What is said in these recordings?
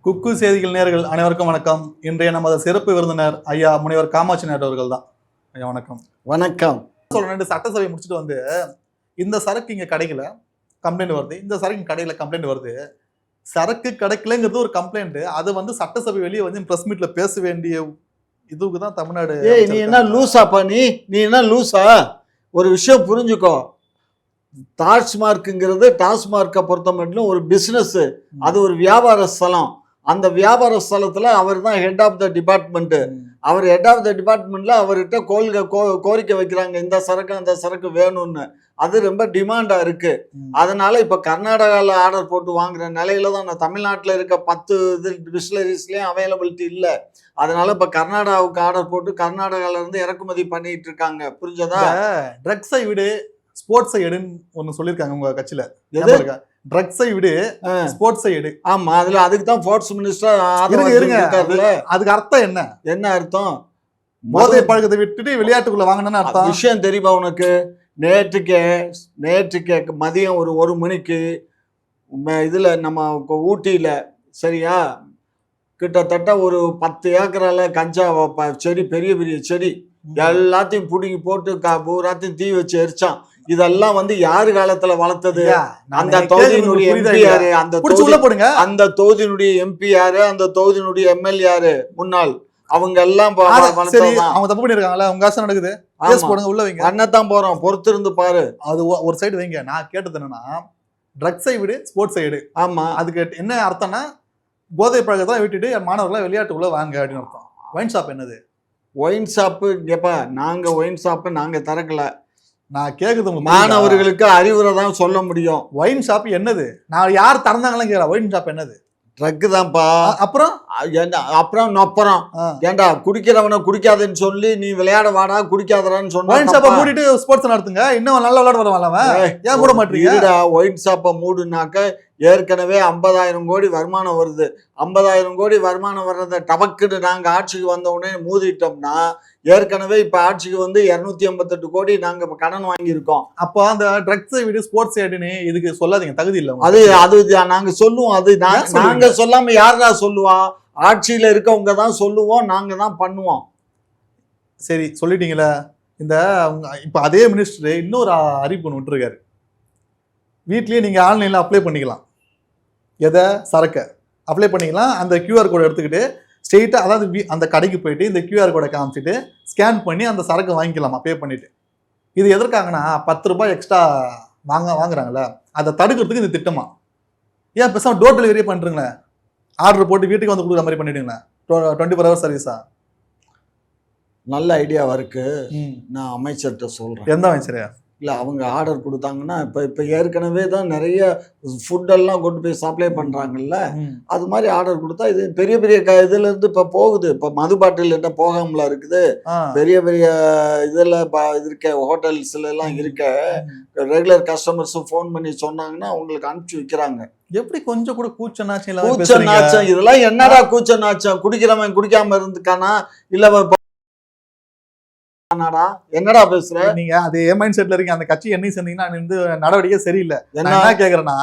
குக்கு செய்திகள் நேயர்கள் அனைவருக்கும் வணக்கம். இன்றைய நமது சிறப்பு விருந்தினர் ஐயா முனைவர் காமாட்சி நாயுடு அவர்கள் தான். ஐயா வணக்கம். வணக்கம். சொல்றேன், சட்டசபை முடிச்சுட்டு வந்து இந்த சரக்கு இங்க கிடைக்கல கம்ப்ளைண்ட் வருது, இந்த சரக்கு இங்க கடையில கம்ப்ளைண்ட் வருது. சரக்கு கிடைக்கலங்கிறது ஒரு கம்ப்ளைண்ட். அது வந்து சட்டசபை வெளியே வந்து பிரஸ் மீட்ல பேச வேண்டிய இதுக்கு தான் தமிழ்நாடு. நீ என்ன லூசாப்பா? நீ என்ன லூசா? ஒரு விஷயம் புரிஞ்சுக்கோ. டாஸ்மார்க்குங்கிறது டாஸ்மார்க்கை பொறுத்த மட்டும் ஒரு பிஸ்னஸ், அது ஒரு வியாபார ஸ்தலம். அந்த வியாபார ஸ்தலத்தில் அவர் தான் ஹெட் ஆஃப் த டிபார்ட்மெண்ட்டு. அவர் ஹெட் ஆஃப் த டிபார்ட்மெண்ட்டில் அவர்கிட்ட கோரிக்கை வைக்கிறாங்க, இந்த சரக்கு அந்த சரக்கு வேணும்னு. அது ரொம்ப டிமாண்டாக இருக்குது. அதனால் இப்போ கர்நாடகாவில் ஆர்டர் போட்டு வாங்குற நிலையில தான். நான் தமிழ்நாட்டில் இருக்க 10 டிஸ்டிலரிஸ்லேயும் அவைலபிலிட்டி இல்லை. அதனால் இப்போ கர்நாடகாவுக்கு ஆர்டர் போட்டு கர்நாடகாவிலேருந்து இறக்குமதி பண்ணிட்டு இருக்காங்க. புரிஞ்சதா? ட்ரக்ஸை விடு ஸ்போர்ட்ஸை எடுன்னு ஒன்று சொல்லியிருக்காங்க உங்க கட்சியில. ட்ரக்ஸை விடு ஸ்போர்ட்ஸை எடு. ஆமா, அதுக்கு தான் ஸ்போர்ட்ஸ் மினிஸ்டர். அதுக்கு அர்த்தம் என்ன அர்த்தம்? போதை பழக்கத்தை விட்டுட்டு விளையாட்டுக்குள்ள வாங்கணும்னு அர்த்தம். விஷயம் தெரியுமா உனக்கு? நேற்றுக்கே மதியம் ஒரு 1 மணிக்கு இதுல நம்ம ஊட்டியில, சரியா, கிட்டத்தட்ட ஒரு 10 ஏக்கரால கஞ்சா செடி, பெரிய பெரிய செடி எல்லாத்தையும் பிடுங்கி போட்டு பூராத்தையும் தீ வச்சு எரிச்சான். இதெல்லாம் வந்து யாரு காலத்துல வளர்த்தது? அந்த தொகுதியினுடைய எம்பி யாரு? அந்த தொகுதியினுடைய எம்பி யாரு? அந்த தொகுதியினுடைய எம்எல்ஏ யாரு? முன்னாள் அவங்க எல்லாம் அவங்க தப்பு பண்ணிருக்காங்களா? உங்க ஆசை நடக்குது, உள்ள வைங்க. அண்ணத்தான் போறோம், பொறுத்து இருந்து பாரு. அது ஒரு சைடு வைங்க. நான் கேட்டது என்னன்னா, ட்ரக்ஸை விடு ஸ்போர்ட்ஸை எடு. ஆமா, அதுக்கு என்ன அர்த்தம்னா போதை பழக்கத்தை விட்டுட்டு மாணவர்களை விளையாட்டுக்குள்ள வாங்க அப்படின்னு அர்த்தம். ஒயின் ஷாப் என்னது? ஒயின் ஷாப்பு கேப்பா, நாங்க ஒயின் ஷாப்பு நாங்க திறக்கல. நான் கேக்குது மாணவர்களுக்கு அறிவுரை தான் சொல்ல முடியும். ஒயின் ஷாப் என்னது? நான் யார் திறந்தாங்கன்னு கேட்கல. ஒயின் ஷாப் என்னது? ட்ரக் தான்ப்பா. அப்புறம் நொப்பறம். ஏண்டா குடிக்கிறவனை குடிக்காதுன்னு சொல்லி நீ விளையாட வாடா குடிக்காதடான்னு சொன்னா ஒயின் ஷாப்பை மூடிட்டு ஸ்போர்ட்ஸ் நடத்துங்க. இன்னும் நல்ல விளையாட வரவான். ஏன் மூட மாட்டீங்க? ஒயின் ஷாப்பை மூடுனாக்க ஏற்கனவே 50,000 கோடி வருமானம் வருது. 50,000 கோடி வருமானம் வர்றதை டபக்குன்னு நாங்கள் ஆட்சிக்கு வந்த உடனே மூடிட்டோம்னா, ஏற்கனவே இப்போ ஆட்சிக்கு வந்து 288 கோடி நாங்கள் கடன் வாங்கியிருக்கோம். அப்போ அந்த ட்ரக்ஸை விடு ஸ்போர்ட்ஸ் ஏடுன்னு இதுக்கு சொல்லாதீங்க, தகுதி இல்லை. அது நாங்கள் சொல்லுவோம். அது நாங்கள் சொல்லாம யாரா சொல்லுவா? ஆட்சியில் இருக்கவங்க தான் சொல்லுவோம், நாங்கள் தான் பண்ணுவோம். சரி, சொல்லிட்டீங்களா? இந்த இப்போ அதே மினிஸ்டர் இன்னொரு அறிவிப்பு விட்டுருக்காரு. வீட்லயே நீங்கள் ஆன்லைனில் அப்ளை பண்ணிக்கலாம். எதை? சரக்கை அப்ளை பண்ணிக்கலாம். அந்த கியூஆர் கோடை எடுத்துக்கிட்டு ஸ்ட்ரெயிட்டாக, அதாவது அந்த கடைக்கு போயிட்டு இந்த கியூஆர் கோடை காமிச்சிட்டு ஸ்கேன் பண்ணி அந்த சரக்கு வாங்கிக்கலாமா பே பண்ணிவிட்டு. இது எதற்காகனா 10 ரூபாய் எக்ஸ்ட்ரா வாங்குறாங்களே, அதை தடுக்கிறதுக்கு இந்த திட்டமா. ஏன் பேசாமல் டோர் டெலிவரியே பண்ணுறீங்களே? ஆர்டர் போட்டு வீட்டுக்கு வந்து கொடுக்குற மாதிரி பண்ணிவிடுங்களேன். 24 ஹவர்ஸ் சர்வீஸா? நல்ல ஐடியாவாக இருக்குது. நான் அமைச்சர்கிட்ட சொல்கிறேன். எந்த அமைச்சர்? இல்லை, அவங்க ஆர்டர் கொடுத்தாங்கன்னா இப்போ ஏற்கனவே தான் நிறைய ஃபுட்டெல்லாம் கொண்டு போய் சப்ளை பண்ணுறாங்கல்ல, அது மாதிரி ஆர்டர் கொடுத்தா இது பெரிய பெரிய இதுலேருந்து இப்போ போகுது. இப்போ மது பாட்டில் என்ன போகாமல இருக்குது. பெரிய பெரிய இதில் இருக்க ஹோட்டல்ஸ்ல எல்லாம் இருக்க ரெகுலர் கஸ்டமர்ஸும் ஃபோன் பண்ணி சொன்னாங்கன்னா அவங்களுக்கு அனுப்பிச்சு வைக்கிறாங்க. எப்படி கொஞ்சம் கூட கூச்ச நாச்சம் இதெல்லாம் என்னடா கூச்ச நாச்சம்? குடிக்கிறவன் குடிக்காம இருந்துக்கானா? இல்லை என்னடா பேசுற நீங்க? அதே மைண்ட் செட்ல இருக்கீங்க. அந்த கட்சி என்ன சொன்னீங்கன்னா நடவடிக்கை சரியில்லை. என்ன கேக்குறேன்னா,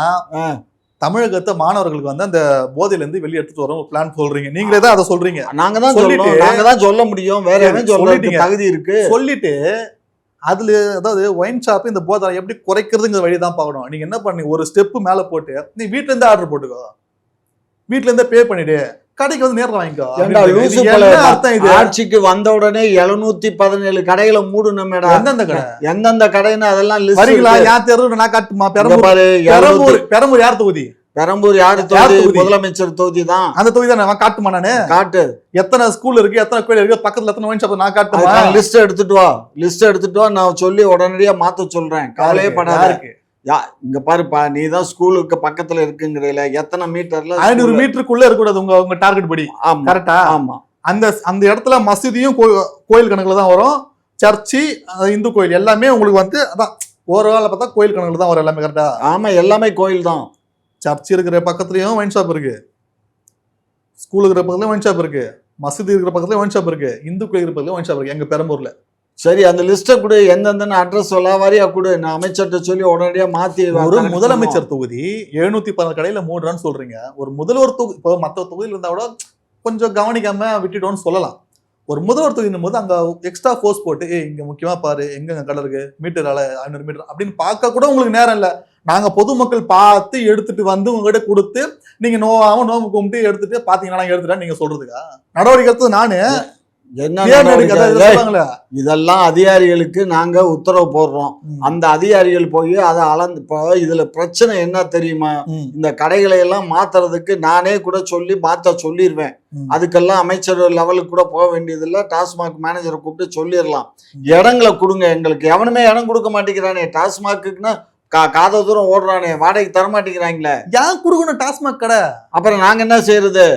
தமிழகத்தை மாணவர்களுக்கு வந்து அந்த போதையில இருந்து வெளியே எடுத்துட்டு வரோம் பிளான் சொல்றீங்க. நீங்களே தான் அதை சொல்றீங்க. நாங்க தான் சொல்ல முடியும். வேற என்ன சொல்றீங்க? தகுதி இருக்கு சொல்லிட்டு அதுல, அதாவது ஒயின் ஷாப் இந்த போதை எப்படி குறைக்கிறதுங்கிற வழிதான் பார்க்கணும். நீங்க என்ன பண்ணி ஒரு ஸ்டெப் மேல போட்டு நீ வீட்டுல இருந்து ஆர்டர் போட்டுக்கோ, வீட்டுல இருந்தே பே பண்ணிடு, கடைக்கு வந்து நேரம் வாங்கிக்கோ. ஆட்சிக்கு வந்த உடனே 717 கடைகளை மூடணும். எந்தெந்த கடைன்னு அதெல்லாம் நான் காட்டுமா? பெரம்பூர் யார் தொகுதி? பெரம்பூர் யாரு தொகுதி? முதலமைச்சர் தொகுதி தான். அந்த தொகுதி தான் நான் காட்டுமா? நானு காட்டு. எத்தனை ஸ்கூல் இருக்கு, எத்தனை கோயில் இருக்கு, பக்கத்துல எத்தனை ஒயின் ஷாப் நான் காட்டுமா? லிஸ்ட் எடுத்துட்டு வா, நான் சொல்லி உடனடியா மாத்த சொல்றேன். கவலையே படாத. இங்க பாருப்பா, நீ தான் ஸ்கூலுக்கு பக்கத்துல இருக்குங்கிறீல, எத்தனை மீட்டர்ல? 500 மீட்டருக்குள்ள இருக்கக்கூடாது உங்க டார்கெட் படி. கரெக்டா? ஆமா. அந்த இடத்துல மசூதியும் கோயில் கணக்குல தான் வரும். சர்ச்சு, இந்து கோயில் எல்லாமே உங்களுக்கு வந்து அதான் ஓவரால பார்த்தா கோயில் கணக்குல தான் வரும் எல்லாமே. கரெக்டா? ஆமா, எல்லாமே கோயில் தான். சர்ச் இருக்கிற பக்கத்துலயும் ஒயின் ஷாப் இருக்கு, ஸ்கூல் இருக்கிற பக்கத்துலயும் ஒயின் ஷாப் இருக்கு, மசூதி இருக்கிற பக்கத்துலயும் ஒயின் ஷாப் இருக்கு, இந்து கோயில் இருக்கிற பக்கத்துலயும் ஒயின் ஷாப் இருக்கு. எங்க பெரம்பூர்ல சரி, அந்த லிஸ்ட்டை கொடு, எந்தெந்த அட்ரஸ் வாரியா கொடு, நான் அமைச்சர்கிட்ட சொல்லி உடனடியா மாத்தி ஒரு முதலமைச்சர் தொகுதி 716 கடையில மூடுறான்னு சொல்றீங்க. ஒரு முதல்வர் தொகுதி இப்போ மற்ற தொகுதியில் இருந்தா கூட கொஞ்சம் கவனிக்காம விட்டுட்டோம்னு சொல்லலாம். ஒரு முதல்வர் தொகுதியின் போது அங்க எக்ஸ்ட்ரா ஃபோர்ஸ் போட்டு இங்க முக்கியமா பாரு எங்க கடை இருக்கு மீட்டர் 500 மீட்டர் அப்படின்னு பார்க்க கூட உங்களுக்கு நேரம் இல்ல. நாங்க பொதுமக்கள் பார்த்து எடுத்துட்டு வந்து உங்ககிட்ட கொடுத்து நீங்க நோம்பு கும்பிட்டு எடுத்துட்டு பாத்தீங்கன்னா நாங்க எடுத்துட்டா நீங்க சொல்றதுக்கா நடவடிக்கை எடுத்தது நானு என்ன இதெல்லாம் அதிகாரிகளுக்கு நாங்க உத்தரவு போடுறோம். அந்த அதிகாரிகள் போய் அதை அளந்து, இப்போ இதுல பிரச்சனை என்ன தெரியுமா, இந்த கடைகளை எல்லாம் மாத்துறதுக்கு நானே கூட சொல்லி மாத்த சொல்லிடுவேன். அதுக்கெல்லாம் அமைச்சர் லெவலுக்கு கூட போக வேண்டியதில்லை. டாஸ்மாக் மேனேஜரை கூப்பிட்டு சொல்லிடலாம், இடங்களை கொடுங்க எங்களுக்கு. எவனுமே இடம் கொடுக்க மாட்டேங்கிறானே. டாஸ்மாக்குன்னா காத தூரம் ஓடுறானே, வாடகைக்கு தர மாட்டேங்கிறாங்களே. ஏன் கொடுக்கணும் டாஸ்மாக் கடை? அப்புறம் நாங்க என்ன செய்யறது?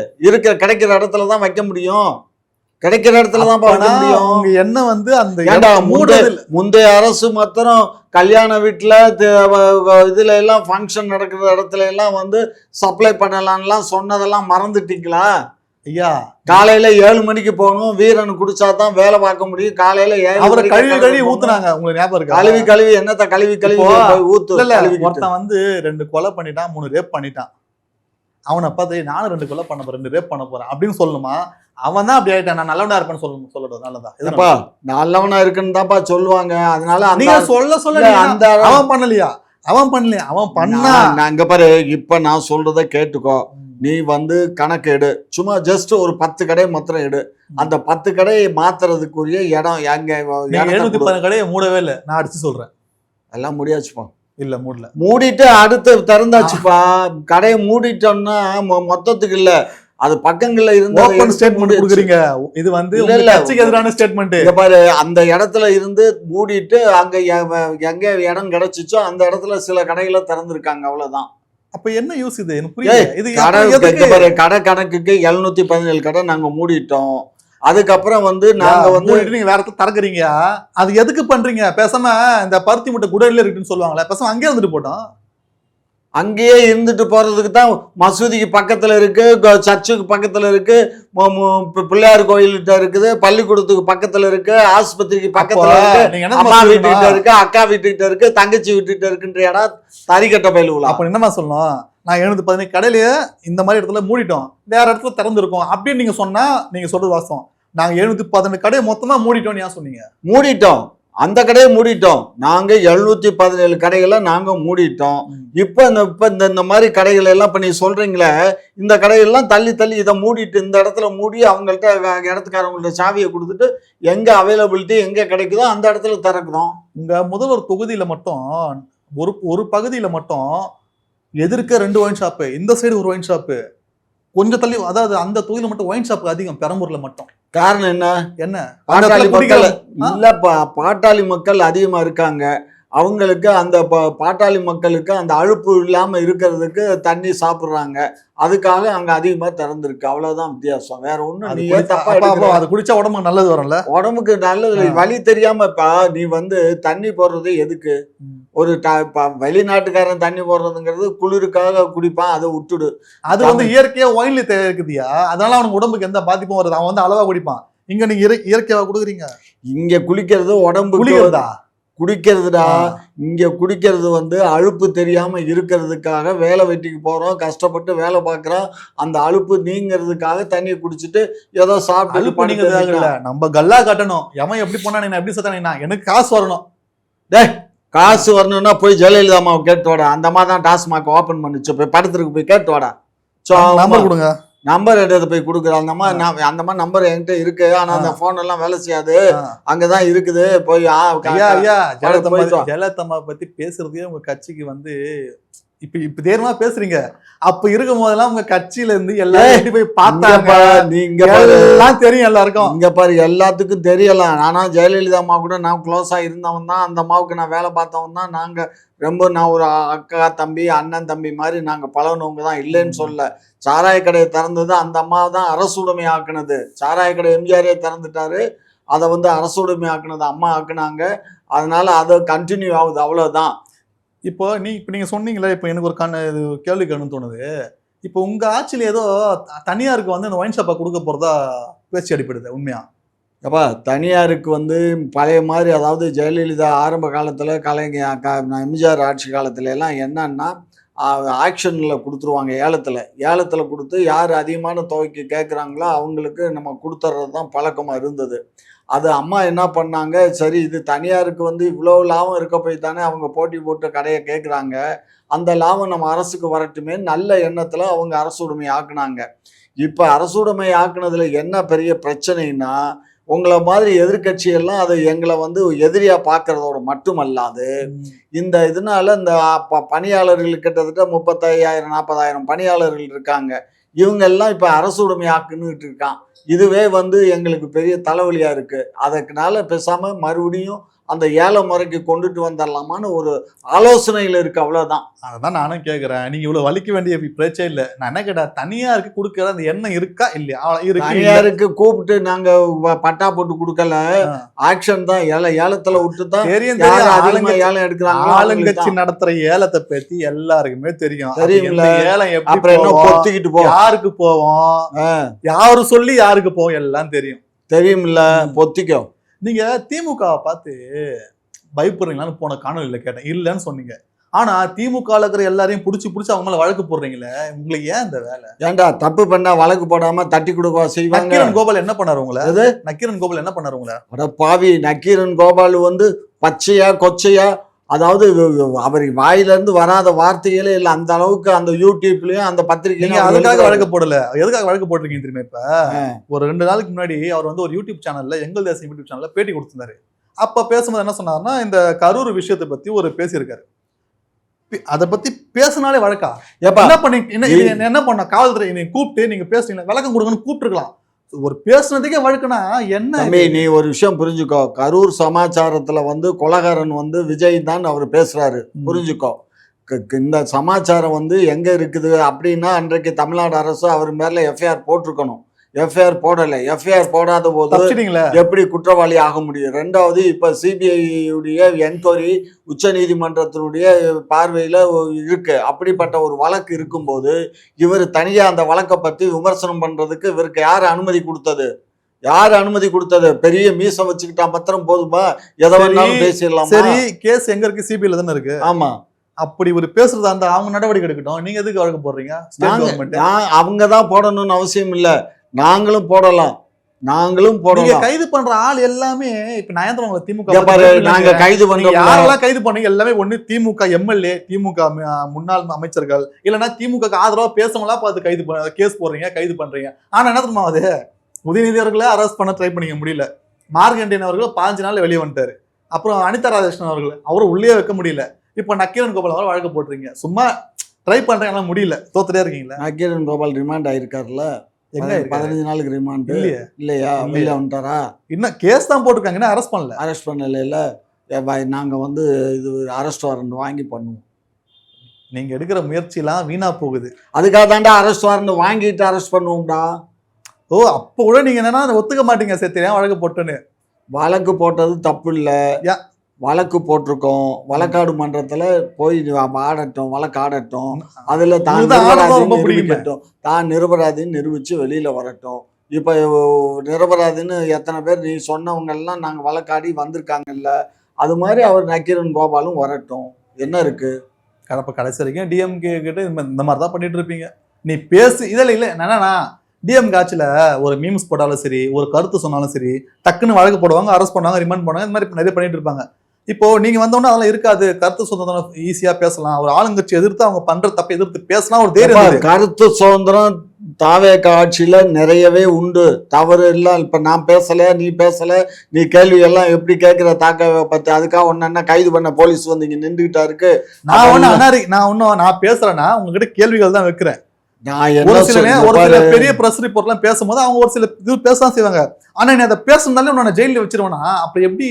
கிடைக்கிற இடத்துலதான் வைக்க முடியும். கிடைக்கிற இடத்துலதான் வைக்க முடியும். உங்க என்ன வந்து அந்த முந்தைய அரசு மாத்திரம் கல்யாண வீட்டுல இதுல எல்லாம் ஃபங்க்ஷன் நடக்கிற இடத்துல எல்லாம் வந்து சப்ளை பண்ணலாம்லாம் சொன்னதெல்லாம் மறந்துட்டீங்களா? ஐயா, காலையில 7 மணிக்கு போகணும், வீரன் குடிச்சாதான் வேலை பார்க்க முடியும். காலையில 7 கழுவி ஊத்துனாங்க. உங்களுக்கு ஞாபகம் இருக்கு? கழுவி என்னத்த கழுவி ஊத்து. ஒருத்தன் வந்து 2 கொலை பண்ணிட்டான், 3 ரேப் பண்ணிட்டான். அவனை பார்த்து நானும் 2 கொலை பண்ண போறேன், 2 ரேப் பண்ண போறேன் அப்படின்னு சொல்லணுமா? அவன் தான் அப்படி ஆயிட்டான். நான் நல்லவனா இருப்பேன்னு சொல்லணும். நல்லதா நல்லவனா இருக்குன்னு தான்ப்பா சொல்லுவாங்க. அதனால நீங்க சொல்ல அந்த அவன் பண்ணலையா? அவன் பண்ணலையா? அவன் பண்ணா. அங்க பாரு, இப்ப நான் சொல்றத கேட்டுக்கோ. நீ வந்து கணக்கு எடு, சும்மா ஜஸ்ட் ஒரு 10 கடை மாத்திரம் எடு. அந்த 10 கடையை மாத்துறதுக்குரிய இடம் எங்க? 710 கடையை மூடவே இல்லை. நான் அடிச்சு சொல்றேன், எல்லாம் முடியாச்சுப்பா. இல்ல மூடல, மூடிட்டு அடுத்து திறந்தாச்சுப்பா. கடையை மூடிட்டோம்னா மொத்தத்துக்கு இல்ல, அது பக்கங்கள்ல இருந்து ஓபன் ஸ்டேட்மெண்ட் கொடுக்குறீங்க. இது வந்து கட்சிக்கு எதிரான ஸ்டேட்மெண்ட். இங்க பாரு, அந்த இடத்துல இருந்து மூடிட்டு அங்க எங்க இடம் கிடைச்சிச்சோ அந்த இடத்துல சில கடைகளை திறந்திருக்காங்க, அவ்வளவுதான். அப்ப என்ன யூஸ் இது? எனக்கு புரியல. இது கடை கணக்குக்கு 717 கடை நாங்க மூடிட்டோம். அதுக்கப்புறம் வந்து நாங்க வந்து நீங்க வேற இடத்துல திறக்குறீங்க. அது எதுக்கு பண்றீங்க? பேசாம இந்த பருத்தி முட்டை குடல்ல இருக்குன்னு சொல்லுவாங்களே, பேசாம அங்கேயே இருந்துட்டு போட்டோம். அங்கேயே இருந்துட்டு போறதுக்கு தான் மசூதிக்கு பக்கத்துல இருக்கு, சர்ச்சுக்கு பக்கத்துல இருக்கு, பிள்ளையார் கோயில்கிட்ட இருக்குது, பள்ளிக்கூடத்துக்கு பக்கத்துல இருக்கு, ஆஸ்பத்திரிக்கு பக்கத்துல இருக்கு, அம்மா வீட்டுக்கிட்ட இருக்கு, அக்கா வீட்டுக்கிட்ட இருக்கு, தங்கச்சி வீட்டுக்கிட்ட இருக்குன்ற இடம் தறிக்கட்ட பயிலுங்களா? அப்ப என்னமா சொல்லணும்? நான் 715 கடையிலேயே இந்த மாதிரி இடத்துல மூடிட்டோம், வேற இடத்துல திறந்துருக்கோம் அப்படின்னு நீங்க சொன்னா நீங்க சொல்றது வாஸ்தவம். நாங்க 715 கடையை மொத்தமா மூடிட்டோம்னு ஏன் சொன்னீங்க? மூடிட்டோம், அந்த கடையை மூடிட்டோம். நாங்க 717 கடைகளை நாங்க மூடிட்டோம். இப்ப இந்த மாதிரி கடைகள் எல்லாம் இப்ப நீ சொல்றீங்களே, இந்த கடைகள்லாம் தள்ளி இதை மூடிட்டு இந்த இடத்துல மூடி அவங்கள்ட்ட இடத்துக்காரங்கள்ட்ட சாவியை கொடுத்துட்டு எங்க அவைலபிலிட்டி எங்க கிடைக்குதோ அந்த இடத்துல திறக்குறோம். உங்க முதல்வர் தொகுதியில மட்டும் ஒரு பகுதியில மட்டும் எதிர்க்க 2 ஒயின் ஷாப்பு, இந்த சைடு ஒரு ஒயின் ஷாப்பு, கொஞ்சம் தள்ளி, அதாவது அந்த தொகுதியில மட்டும் ஒயின் ஷாப் அதிகம், பெரம்பூர்ல மட்டும். காரணம் என்ன? என்ன? பாட்டாளி மக்கள் இல்லப்பா, பாட்டாளி மக்கள் அதிகமா இருக்காங்க. அவங்களுக்கு அந்த பாட்டாளி மக்களுக்கு அந்த அழுப்பு இல்லாம இருக்கிறதுக்கு தண்ணி சாப்பிடுறாங்க, அதுக்காக அங்க அதிகமா திறந்திருக்கு, அவ்வளவுதான் வித்தியாசம். வேற ஒண்ணும் நீ அது குடிச்சா உடம்புக்கு நல்லது வரும்ல? உடம்புக்கு நல்லது. வழி தெரியாமப்பா நீ வந்து தண்ணி போடுறது எதுக்கு? ஒரு வெளிநாட்டுக்காரன் தண்ணி போடுறதுங்கிறது குளிருக்காக குடிப்பான், அதை விட்டுடு. அது வந்து இயற்கையா ஒயின்ல இருக்குதியா, அதனால அவனுக்கு உடம்புக்கு எந்த பாதிப்பும் வருது, அவன் வந்து அளவா குடிப்பான். இங்க நீங்க இயற்கையா கொடுக்குறீங்க. இங்க குளிக்கிறது உடம்பு குடிக்கிறதுடா. இங்க குடிக்கிறது வந்து அழுப்பு தெரியாம இருக்கிறதுக்காக, வேலை வெட்டிக்கு போறோம், கஷ்டப்பட்டு வேலை பார்க்கறோம், அந்த அழுப்பு நீங்கிறதுக்காக தண்ணியை குடிச்சிட்டு ஏதோ சாப்பிட்டு நம்ம கல்லா கட்டணும். எவன் எப்படி போனா நீ எப்படி சத்தானீங்கன்னா எனக்கு காசு வரணும். காசு வரணும்னா போய் ஜெயலலிதா அம்மாவை கேட்டு வாடா. அந்த மாதிரி தான் டாஸ்மாக் ஓபன் பண்ணிச்சு, போய் படத்துக்கு போய் கேட்டு வாடா. நம்பர் கொடுங்க. நம்பர் எடுத்து போய் கொடுக்குறேன். அந்த மாதிரி நம்பர் என்கிட்ட இருக்கு, ஆனா அந்த போன் எல்லாம் வேலை செய்யாது, அங்கதான் இருக்குது. போய் ஜெயலலிதா பத்தி பேசுறதே உங்க கட்சிக்கு வந்து இப்ப தைரியமா பேசுறீங்க. அப்ப இருக்கும் போதெல்லாம் உங்க கட்சியில இருந்து எல்லாரும் போய் பார்த்தாங்க. நீங்க எல்லாம் தெரியும் எல்லாருக்கும். இங்க பாரு, எல்லாத்துக்கும் தெரியலாம். ஆனா ஜெயலலிதா அம்மா கூட நான் க்ளோஸா இருந்தவன் தான், அந்த அம்மாவுக்கு நான் வேலை பார்த்தவன் தான். நாங்க நான் ஒரு அக்கா தம்பி அண்ணன் தம்பி மாதிரி நாங்க பழகினவங்க தான், இல்லைன்னு சொல்ல. சாராய கடையை திறந்தது அந்த அம்மா தான் அரசுடைமை ஆக்குனது. சாராய கடை எம்ஜிஆரே திறந்துட்டாரு, அதை வந்து அரசுடைமை ஆக்குனது அம்மா ஆக்குனாங்க. அதனால அதை கண்டினியூ ஆகுது, அவ்வளவுதான். இப்போ நீங்க சொன்னீங்களே, இப்போ எனக்கு ஒரு கேள்வி கண்ணு தோணுது. இப்போ உங்க ஆட்சியில ஏதோ தனியாருக்கு வந்து அந்த ஒயின் ஷாப்பை கொடுக்க போறதா பேச்சு அடிப்படுது, உண்மையா? அப்பா தனியாருக்கு வந்து பழைய மாதிரி, அதாவது ஜெயலலிதா ஆரம்ப காலத்தில், எம்ஜிஆர் ஆட்சி காலத்துல எல்லாம் என்னன்னா ஆக்ஷனில் கொடுத்துருவாங்க. ஏலத்தில் கொடுத்து யார் அதிகமான தொகைக்கு கேட்குறாங்களோ அவங்களுக்கு நம்ம கொடுத்துட்றது தான் பழக்கமாக இருந்தது. அது அம்மா என்ன பண்ணாங்க, சரி இது தனியாருக்கு வந்து இவ்வளோ லாபம் இருக்க போய் தானே அவங்க போட்டி போட்டு கடையை கேட்குறாங்க, அந்த லாபம் நம்ம அரசுக்கு வரட்டுமே நல்ல எண்ணத்தில் அவங்க அரசுடைமை ஆக்குனாங்க. இப்போ அரசுடைமை ஆக்குனதுல என்ன பெரிய பிரச்சனைன்னா, உங்களை மாதிரி எதிர்கட்சியெல்லாம் அதை எங்களை வந்து எதிரியாக பார்க்கறதோட மட்டுமல்லாது, இந்த இதனால இந்த பணியாளர்கள் கிட்டத்தட்ட 35,000 40,000 பணியாளர்கள் இருக்காங்க. இவங்க எல்லாம் இப்போ அரசுடைமை ஆக்குன்னுட்டு இருக்கான். இதுவே வந்து எங்களுக்கு பெரிய தலைவலியாக இருக்குது. அதனால பேசாமல் மறுபடியும் அந்த ஏல முறைக்கு கொண்டுட்டு வந்துடலாமான்னு ஒரு ஆலோசனையில் இருக்குது, அவ்வளோதான். அதான் நானும் கேட்குறேன். நீங்க இவ்வளவு வலிக்க வேண்டிய பிரச்சனை இல்லை. நான் என்ன கேட்டேன், தனியாருக்கு கொடுக்குற அந்த எண்ணம் இருக்கா இல்லையா? தனியாருக்கு கூப்பிட்டு நாங்க பட்டா போட்டு கொடுக்கல, ஆக்ஷன் தான். ஏலத்துல விட்டு தான் ஏலம் எடுக்கிறாங்க. ஆளுங்கட்சி நடத்துற ஏலத்தை பத்தி எல்லாருக்குமே தெரியும். தெரியும்ல. ஏலம் அப்புறம் என்ன பொத்திக்கிட்டு போவோம், யாருக்கு போவோம், யாரு சொல்லி யாருக்கு போவோம் எல்லாம் தெரியும். தெரியும்ல, பொத்திக்கோ. நீங்க திமுகவை பார்த்து பயப்படுறீங்களான்னு போன காணொலியில கேட்டேன். இல்லைன்னு சொன்னீங்க. ஆனா திமுக இருக்கிற எல்லாரையும் புடிச்சு அவங்க மேல வழக்கு போடுறீங்களே, உங்களுக்கு ஏன் இந்த வேலை? ஏன்டா தப்பு பண்ணா வழக்கு போடாம தட்டி கொடுக்க செய்வாங்க? நக்கீரன் கோபால் என்ன பண்ணாரு உங்களை? நக்கீரன் கோபால் என்ன பண்ணாரு உங்களை? அட பாவி, நக்கீரன் கோபால் வந்து பச்சையா கொச்சையா, அதாவது அவர் வாயிலிருந்து வராத வார்த்தைகளே இல்லை. அந்த அளவுக்கு அந்த யூடியூப்லயும் அந்த பத்திரிகையும் அதுக்காக வழக்கு போடல. எதுக்காக வழக்கு போட்டிருக்கீங்க தெரியுமா? இப்ப ஒரு 2 நாளுக்கு முன்னாடி அவர் வந்து ஒரு யூடியூப் சேனல்ல, எங்கள் தேசம் யூடியூப் சேனல்ல பேட்டி கொடுத்திருந்தாரு. அப்ப பேசும்போது என்ன சொன்னாருன்னா, இந்த கரூர் விஷயத்தை பத்தி ஒரு பேசியிருக்காரு. அதை பத்தி பேசினாலே வழக்கா? என்ன பண்ணி என்ன பண்ண காவல்துறை நீங்க கூப்பிட்டு நீங்க பேசுறீங்க, விளக்கம் கொடுங்கன்னு கூப்பிட்டுருக்கலாம். ஒரு பேசுனதுக்கே வழக்குனா என்ன? நீ ஒரு விஷயம் புரிஞ்சுக்கோ. கரூர் சமாச்சாரத்துல வந்து கொலகாரன் வந்து விஜய் தான் அவர் பேசுறாரு, புரிஞ்சுக்கோ. இந்த சமாச்சாரம் வந்து எங்க இருக்குது அப்படின்னா, அன்றைக்கு தமிழ்நாடு அரசு அவர் மேல எஃப்ஐஆர் போட்டிருக்கணும். எஃப்ஐஆர் போடலை. எஃப்ஐஆர் போடாத போது எப்படி குற்றவாளி ஆக முடியும்? ரெண்டாவது, இப்ப சிபிஐடைய என்கொயரி உச்ச நீதிமன்றத்தினுடைய பார்வையில இருக்கு. அப்படிப்பட்ட ஒரு வழக்கு இருக்கும்போது இவர் தனியா அந்த வழக்கை பத்தி விமர்சனம் பண்றதுக்கு இவருக்கு யார் அனுமதி கொடுத்தது? யார் அனுமதி கொடுத்தது? பெரிய மீசம் வச்சுக்கிட்டா மாத்திரம் போதுமா? எதை வேணாலும் பேசிடலாம். சரி, கேஸ் எங்க இருக்கு? சிபிஐல தானே இருக்கு. ஆமா. அப்படி ஒரு பேசுறதா இருந்தா அவங்க நடவடிக்கை எடுக்கட்டும். நீங்க எதுக்கு வழக்கு போடுறீங்க? அவங்கதான் போடணும்னு அவசியம் இல்ல, நாங்களும் போடலாம். கைது பண்ற ஆள் எல்லாமே இப்ப நயந்திரம் திமுக நாங்க கைது பண்றோம். யாரெல்லாம் கைது பண்ணீங்க எல்லாமே ஒண்ணு திமுக எம்எல்ஏ, திமுக முன்னாள் அமைச்சர்கள், இல்லைன்னா திமுக ஆதரவா பேசவங்களா பார்த்து கைது கேஸ் போடுறீங்க, கைது பண்றீங்க. ஆனா என்ன தெரியுமா, அது உதயநிதி அவர்களை அரெஸ்ட் பண்ண ட்ரை பண்ணிக்க முடியல. மார்கண்டேயன் அவர்கள் 5 நாள்ல வெளியே வந்துட்டாரு. அப்புறம் அனிதா ராதாகிருஷ்ணன் அவர்கள் அவரை உள்ளே வைக்க முடியல. இப்ப நக்கீரன் கோபால் அவரை வழக்கு போட்டுறீங்க. சும்மா ட்ரை பண்றீங்க, முடியல, தோத்துட்டே இருக்கீங்களா? நக்கீரன் கோபால் ரிமாண்ட் ஆயிருக்காருல்ல, 15 நாளுக்கு ரிமாண்ட் இல்லையா? வெளியே வந்துட்டாரா? இன்னும் கேஸ் தான் போட்டிருக்காங்க, இன்னும் அரெஸ்ட் பண்ணல. நாங்க வந்து இது அரெஸ்ட் வாரண்ட் வாங்கி பண்ணுவோம். நீங்க எடுக்கிற முயற்சி எல்லாம் வீணா போகுது. அதுக்காக தாண்டா அரெஸ்ட் வாரண்ட் வாங்கிட்டு அரெஸ்ட் பண்ணுவோம்டா. ஓ, அப்ப கூட நீங்க என்னன்னா ஒத்துக்க மாட்டீங்க. சரி, வழக்கு போட்டுன்னு. வழக்கு போட்டது தப்பு இல்ல, வழக்கு போட்டிருக்கோம். வழக்காடு மன்றத்துல போய் ஆடட்டும், வழக்கு ஆடட்டும். அதுல தான் நிரபராதின்னு நிரூபிச்சு வெளியில வரட்டும். இப்ப நிரபராதின்னு எத்தனை பேர் நீ சொன்னவங்க எல்லாம் நாங்க வழக்காடி வந்திருக்காங்கல்ல, அது மாதிரி அவர் நக்கீரன் கோபாலும் வரட்டும். என்ன இருக்கு? கடைசி வரைக்கும் டிஎம்கே கிட்ட இந்த மாதிரி தான் பண்ணிட்டு இருப்பீங்க. நீ பேசு. இதில் இல்லை என்னன்னா, டிஎம் ஆட்சியில் ஒரு மீம்ஸ் போட்டாலும் சரி, ஒரு கருத்து சொன்னாலும் சரி, டக்குன்னு வழக்கு போடுவாங்க, அரெஸ்ட் பண்ணுவாங்க, ரிமாண்ட் பண்ணுவாங்க. இந்த மாதிரி நிறைய பண்ணிட்டு இருப்பாங்க. இப்போ நீங்க வந்தோன்னா அதெல்லாம் இருக்காது. கருத்து சுதந்திரம் ஈஸியா பேசலாம். ஒரு ஆளுங்கட்சி எதிர்த்து அவங்க பண்ற தப்பை எதிர்த்து பேசலாம், ஒரு தைரியம். கருத்து சுதந்திரம் தாவேக ஆட்சியில நிறையவே உண்டு, தவறு இல்லை. இப்ப நான் பேசல, நீ பேசல, நீ கேள்வி எல்லாம் எப்படி கேட்கிற தாக்க பத்தி, அதுக்காக ஒன்னு கைது பண்ண போலீஸ் வந்து இங்க நின்றுகிட்டா இருக்கு. நான் பேசுறேன்னா உங்ககிட்ட கேள்விகள் தான் வைக்கிறேன். ஒரு சில பெரிய பிரஸ் ரிப்போர்ட் எல்லாம் பேசும்போது அவங்க ஒரு சில இது பேசதான் செய்வாங்க. ஆனா நீ அதை பேசுனாலே உன்னை ஜெயில வச்சிருவேனா? அப்ப எப்படி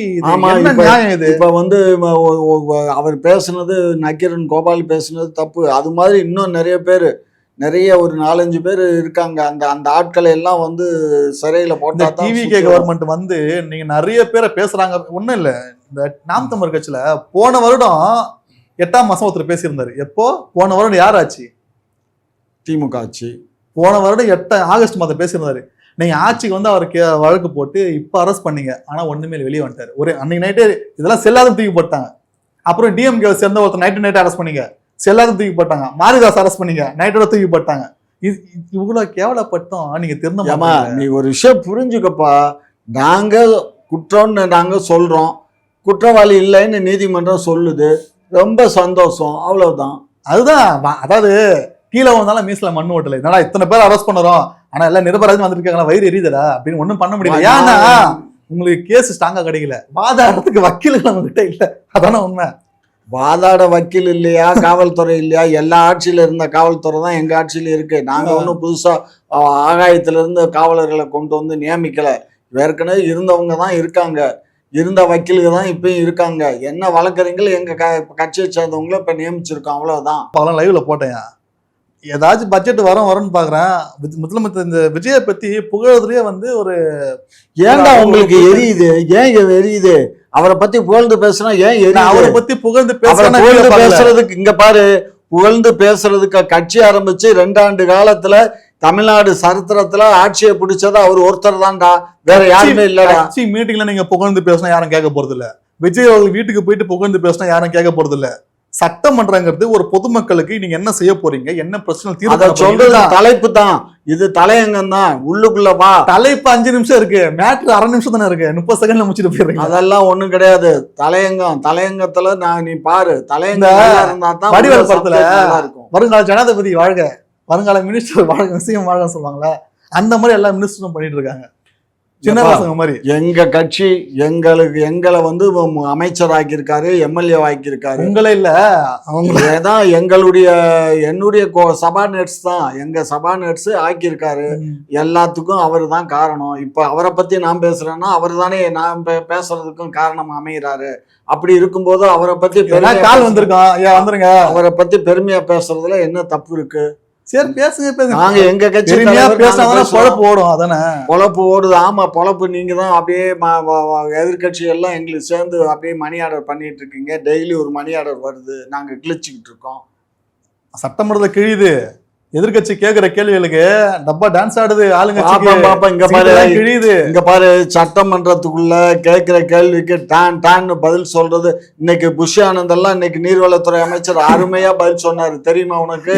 நியாயம் இது? இப்ப வந்து அவர் பேசுனது, நக்கீரன் கோபால் பேசுனது தப்பு. அது மாதிரி இன்னும் நிறைய ஒரு 4-5 பேர் இருக்காங்க. அந்த ஆட்களை எல்லாம் வந்து சிறையில போட்டா. டிவிகே கவர்மெண்ட் வந்து நீங்க நிறைய பேரை பேசுறாங்க. ஒண்ணும் இல்ல, இந்த நாம் தமிழர் கட்சியில போன வருடம் 8ஆம் மாசம் ஒருத்தர் பேசியிருந்தாரு. எப்போ? போன வருடம் யார் ஆச்சு? திமுக ஆட்சி. போன வருடம் 8 ஆகஸ்ட் மாதம் பேசியிருந்தாரு. நீங்க ஆட்சிக்கு வந்து அவருக்கு வழக்கு போட்டு இப்ப அரெஸ்ட் பண்ணீங்க, ஆனா ஒண்ணுமே வெளியே வந்துட்டாரு. ஒரு அன்னைக்கு நைட்டு இதெல்லாம் செல்லாத தூக்கி போட்டாங்க. அப்புறம் டிஎம்கே சேர்ந்த ஒருத்தர் நைட் அரெஸ்ட் பண்ணீங்க, செல்லாத தூக்கி போட்டாங்க. மாரிதாஸ் அரெஸ்ட் பண்ணீங்க, நைட்டோட தூக்கி போட்டாங்க. இவ்வளவு கேவலப்பட்டோம் நீங்க திருந்த. நீ ஒரு விஷயம் புரிஞ்சுக்கப்பா. நாங்க குற்றம்னு நாங்க சொல்றோம், குற்றவாளி இல்லைன்னு நீதிமன்றம் சொல்லுது, ரொம்ப சந்தோஷம், அவ்வளவுதான். அதுதான் அதாவது கீழே வந்தாலும் மீஸ்ல மண்ணு ஓட்டல. என்னடா இத்தனை பேர் அரெஸ்ட் பண்ணுறோம், ஆனா எல்லாம் நிரபராஜ் வந்துருக்காங்களா, வயிறு எரியுதுடா அப்படின்னு ஒண்ணும் பண்ண முடியல. ஏன்னா உங்களுக்கு கேஸ் ஸ்ட்ராங்கா கிடைக்கல, வாதாடுறதுக்கு வக்கீல்கள் நம்ம கிட்ட இல்ல. அதான உண்மை. வாதாட வக்கீல் இல்லையா, காவல்துறை இல்லையா? எல்லா ஆட்சியில இருந்த காவல்துறை தான் எங்க ஆட்சியில இருக்கு. நாங்க ஒன்றும் புதுசா ஆகாயத்துல இருந்து காவலர்களை கொண்டு வந்து நியமிக்கல. ஏற்கனவே இருந்தவங்க தான் இருக்காங்க, இருந்த வக்கீலுக்கு தான் இப்பயும் இருக்காங்க. என்ன வழக்கறிஞர்கள் எங்க கட்சியை சேர்ந்தவங்களும் இப்ப நியமிச்சிருக்கோம், அவ்வளவுதான். அதெல்லாம் லைவ்ல போட்டேன். ஏதாச்சும் பட்ஜெட் வரும்னு பாக்குறேன். முதலமைச்சர் இந்த விஜயை பத்தி புகழதுலயே வந்து ஒரு ஏன்டா உங்களுக்கு எரியுது? ஏன் எரியுது? அவரை பத்தி புகழ்ந்து பேசுனா ஏன் எரியுது? அவரை பத்தி புகழ்ந்து பேசுறதுக்கு இங்க பாரு, புகழ்ந்து பேசுறதுக்கு கட்சி ஆரம்பிச்சு 2 ஆண்டு காலத்துல தமிழ்நாடு சரித்திரத்துல ஆட்சியை பிடிச்சது அவர் ஒருத்தர் தான்டா, வேற யாருமே இல்லடா. கட்சி மீட்டிங்ல நீங்க புகழ்ந்து பேசினா யாரும் கேட்க போறது இல்ல. விஜய் அவர்கள் வீட்டுக்கு போயிட்டு புகழ்ந்து பேசினா யாரும் கேட்க போறது இல்ல. சட்டமன்றங்கிறது ஒரு பொதுமக்களுக்கு நீங்க என்ன செய்ய போறீங்க, என்ன பிரச்சனை தீர்வு சொல்றது தலைப்பு தான். இது தலையங்கம் தான், உள்ளுக்குள்ள வா. தலைப்பு 5 நிமிஷம் இருக்கு, மேட்ரு 1/2 நிமிஷம் தானே இருக்கு, 30 செகண்ட்ல முடிச்சுட்டு போயிருங்க. அதெல்லாம் ஒண்ணும் கிடையாது. தலையங்கத்துல நீ பாரு, தலையங்கம் வடிவேல் படத்துல வருங்கால ஜனாதிபதி வாழ்க, வருங்கால மினிஸ்டர் வாழ்க, சிஎம் வாழ்க சொல்லுவாங்களா, அந்த மாதிரி எல்லா மினிஸ்டரும் பண்ணிட்டு இருக்காங்க. சின்ன பசங்க மாதிரி. எங்க கட்சி எங்களை வந்து அமைச்சர் ஆக்கியிருக்காரு, எம்எல்ஏ ஆக்கியிருக்காரு. உங்களே இல்ல, அவங்கதான் என்னுடைய சபாநேட்ஸ் தான், எங்க சபாநேட்ஸ் ஆக்கியிருக்காரு. எல்லாத்துக்கும் அவர் தான் காரணம். இப்ப அவரை பத்தி நான் பேசுறேன்னா அவர் தானே நான் பேசுறதுக்கும் காரணம் அமைகிறாரு. அப்படி இருக்கும்போது அவரை பத்தி கால் வந்திருக்கோம், வந்துருங்க. அவரை பத்தி பெருமையா பேசுறதுல என்ன தப்பு இருக்கு? சரி பேசுங்க. நாங்க எங்க கட்சி பொழப்பு ஓடும், அதானே பொழப்பு ஓடுது. ஆமா, பொழப்பு நீங்க தான் அப்படியே எதிர்கட்சி எல்லாம் எங்களுக்கு சேர்ந்து அப்படியே மணி ஆர்டர் பண்ணிட்டு இருக்கீங்க. டெய்லி ஒரு மணி ஆர்டர் வருது, நாங்க கிழிச்சுக்கிட்டு இருக்கோம். சட்டமன்றத்தை கிழியுது, எதிர்கட்சி கேட்கிற கேள்விகளுக்கு டப்பா டான்ஸ் ஆடுது ஆளுங்க. இங்க பாரு, கிழியுது. இங்க பாரு, சட்டமன்றத்துக்குள்ள கேட்கிற கேள்விக்கு டான்னு பதில் சொல்றது. இன்னைக்கு புஷ் ஆனந்த் எல்லாம் இன்னைக்கு நீர்வளத்துறை அமைச்சர் அருமையா பதில் சொன்னாரு, தெரியுமா உனக்கு?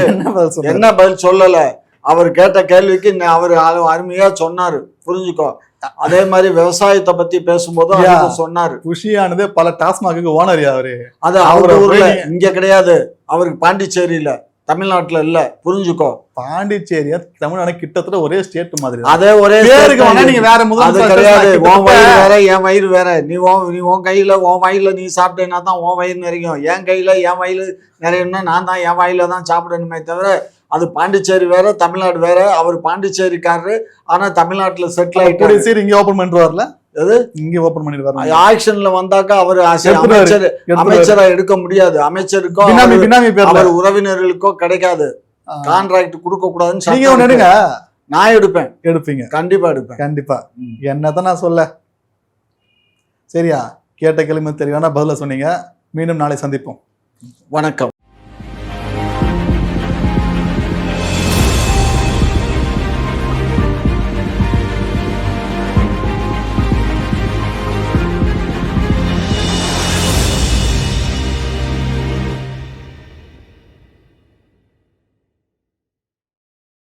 என்ன பதில் சொல்லல, அவர் கேட்ட கேள்விக்கு அவர் அருமையா சொன்னாரு, புரிஞ்சுக்கோ. அதே மாதிரி விவசாயத்தை பத்தி பேசும்போது சொன்னாரு. புஷியானது பல டாஸ்மாக்கு ஓனர் அவரு. அது அவர் ஊர்ல, இங்க கிடையாது. அவருக்கு பாண்டிச்சேரியில, தமிழ்நாட்டுல இல்ல, புரிஞ்சுக்கோ. பாண்டிச்சேரியா தமிழ்நாடு கிட்டத்தட்ட ஒரே ஸ்டேட் மாதிரி. அதே ஒரே நீங்க வேற அது கிடையாது. உன் வயிறு வேற, என் வயிறு வேற. நீ உன் கையில உன் வயிறுல நீ சாப்பிட்டேன்னா தான் உன் வயிறு நிறையும். என் கையில என் வயிறு நிறையணும்னா நான் தான் என் வயிறுல தான் சாப்பிடணுமே தவிர, அது பாண்டிச்சேரி வேற, தமிழ்நாடு வேற. அவர் பாண்டிச்சேரிக்காரரு, ஆனா தமிழ்நாட்டுல செட்டில் ஆயிட்டு சரி இங்க ஓபன் பண்ணிட்டு வரல, இங்க ஓபன் பண்ணிடுவாரு. ஆக்ஷன்ல வந்தாக்கா அவர் அமைச்சரா எடுக்க முடியாது. அமைச்சருக்கோ அவர் உறவினர்களுக்கோ கிடைக்காது. கான்ட்ராக்ட் கொடுக்க கூடாதுன்னு நான் எடுப்பீங்க. கண்டிப்பா எடுப்பேன். கண்டிப்பா. என்னதான் நான் சொல்ல. சரியா, கேட்ட கேள்வி தெளிவான பதில சொன்னீங்க. மீண்டும் நாளை சந்திப்போம். வணக்கம்.